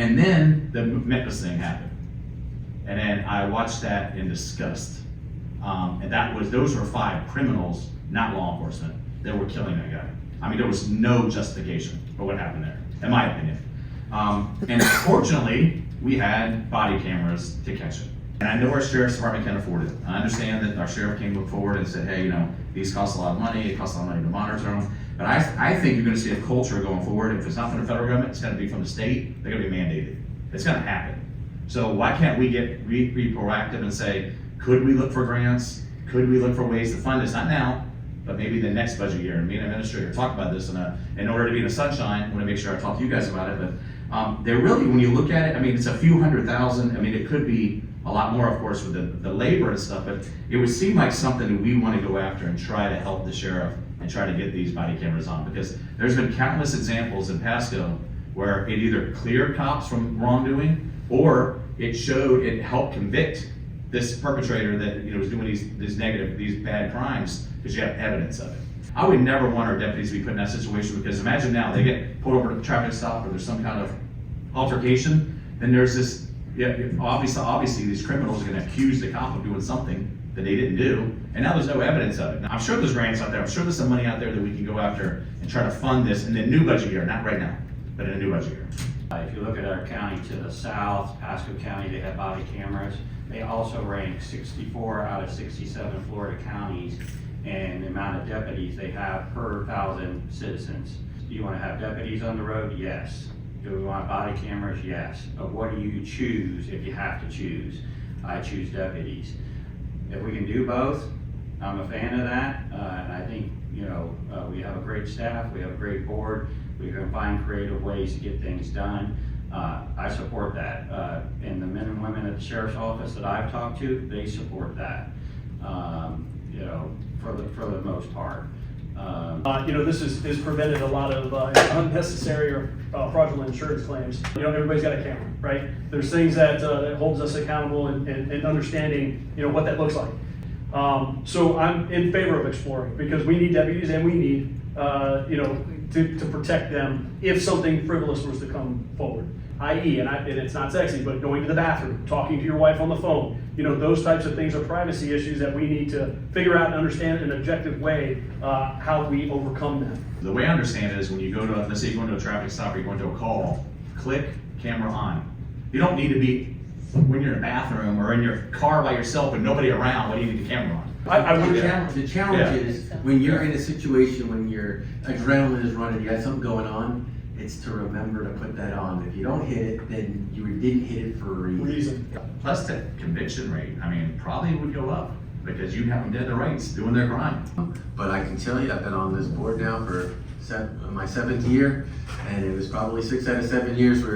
And then the Memphis thing happened. And then I watched that in disgust. And those were 5 criminals, not law enforcement, that were killing that guy. I mean, there was no justification for what happened there, in my opinion. And fortunately, we had body cameras to catch it. And I know our sheriff's department can afford it. I understand that our sheriff came forward and said, hey, these cost a lot of money, it costs a lot of money to monitor them. But I think you're gonna see a culture going forward. If it's not from the federal government, it's gonna be from the state, they're gonna be mandated. It's gonna happen. So why can't we be proactive and say, could we look for grants? Could we look for ways to fund this? Not now, but maybe the next budget year. And me and the administrator talk about this in order to be in the sunshine. I wanna make sure I talk to you guys about it, but they're really, when you look at it, I mean, it's a few $100,000. I mean, it could be a lot more, of course, with the labor and stuff, but it would seem like something that we want to go after and try to help the sheriff and try to get these body cameras on, because there's been countless examples in Pasco where it either cleared cops from wrongdoing or it helped convict this perpetrator that was doing these bad crimes because you have evidence of it. I would never want our deputies to be put in that situation, because imagine now they get pulled over at a traffic stop or there's some kind of altercation, then there's this, obviously these criminals are gonna accuse the cop of doing something that they didn't do, and now there's no evidence of it. Now, I'm sure there's grants out there, I'm sure there's some money out there that we can go after and try to fund this in the new budget year, not right now, but in a new budget year. If you look at our county to the south, Pasco County, they have body cameras. They also rank 64 out of 67 Florida counties and the amount of deputies they have per 1,000 citizens. Do you want to have deputies on the road? Yes. Do we want body cameras? Yes. But what do you choose if you have to choose? I choose deputies. If we can do both, I'm a fan of that. And I think, we have a great staff, we have a great board, we can find creative ways to get things done. I support that. And the men and women at the sheriff's office that I've talked to, they support that, for the most part. This has prevented a lot of unnecessary or fraudulent insurance claims. Everybody's got a camera, right? There's things that holds us accountable and understanding, what that looks like. So I'm in favor of exploring, because we need deputies and we need, to protect them if something frivolous was to come forward. i.e., and it's not sexy, but going to the bathroom, talking to your wife on the phone, those types of things are privacy issues that we need to figure out and understand in an objective way how we overcome them. The way I understand it is when you go to, let's say you go into a traffic stop or you go into a call, click camera on. You don't need to be, when you're in a bathroom or in your car by yourself with nobody around, what do you need the camera on? The challenge is when you're in a situation when your adrenaline is running, you got something going on, it's to remember to put that on. If you don't hit it, then you didn't hit it for a reason. Plus the conviction rate, probably would go up because you have them dead to rights doing their crime. But I can tell you, I've been on this board now for my 7th year, and it was probably 6 out of 7 years we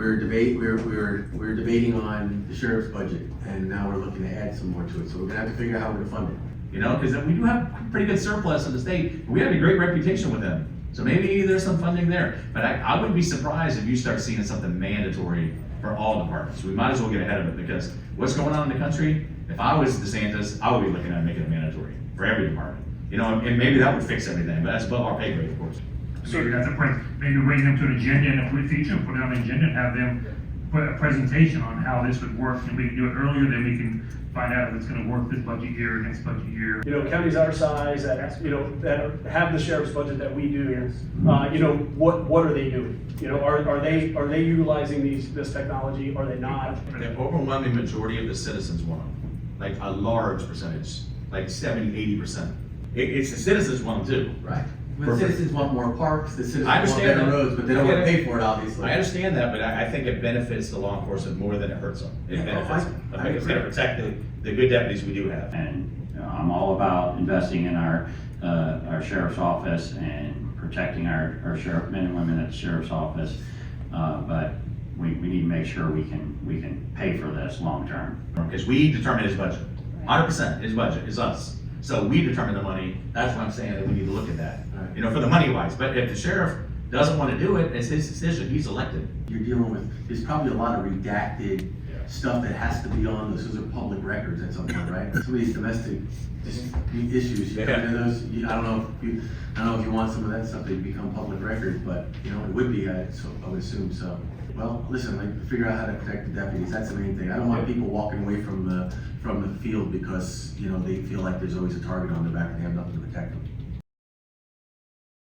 were debating on the sheriff's budget, and now we're looking to add some more to it. So we're gonna have to figure out how we're gonna fund it. Because we do have pretty good surplus in the state. We have a great reputation with them. So maybe there's some funding there. But I wouldn't be surprised if you start seeing something mandatory for all departments. We might as well get ahead of it, because what's going on in the country, if I was DeSantis, I would be looking at making it mandatory for every department. And maybe that would fix everything, but that's above our pay grade, of course. So that's a point. Maybe bring them to an agenda and a feature, put it on the agenda and have them put a presentation on how this would work, and we can do it earlier, then we can find out if it's gonna work this budget year or next budget year. Counties our size that, that have the sheriff's budget that we do, what are they doing? Are they utilizing this technology? Are they not? The overwhelming majority of the citizens want them, like a large percentage, like 70–80%. It's the citizens want them too. Right. The citizens want more parks, the citizens I want understand better that. roads, but they don't want to pay for it, obviously. I understand that, but I think it benefits the law enforcement more than it hurts them. It benefits them. I think it's gonna protect the good deputies we do have. And I'm all about investing in our sheriff's office and protecting our men and women at the sheriff's office. But we need to make sure we can pay for this long term. Because we determine his budget. 100% his budget is us. So we determine the money. That's why I'm saying that we need to look at that, for the money wise. But if the sheriff doesn't want to do it, it's his decision. He's elected. You're dealing with, there's probably a lot of redacted stuff that has to be on those. Those are public records at some point, right? Some of these domestic issues, you come into those. I don't know if you want some of that stuff to become public records, but it would be. I would assume so. Well, listen, like, figure out how to protect the deputies, that's the main thing. I don't want people walking away from the field because, you know, they feel like there's always a target on their back and they have nothing to protect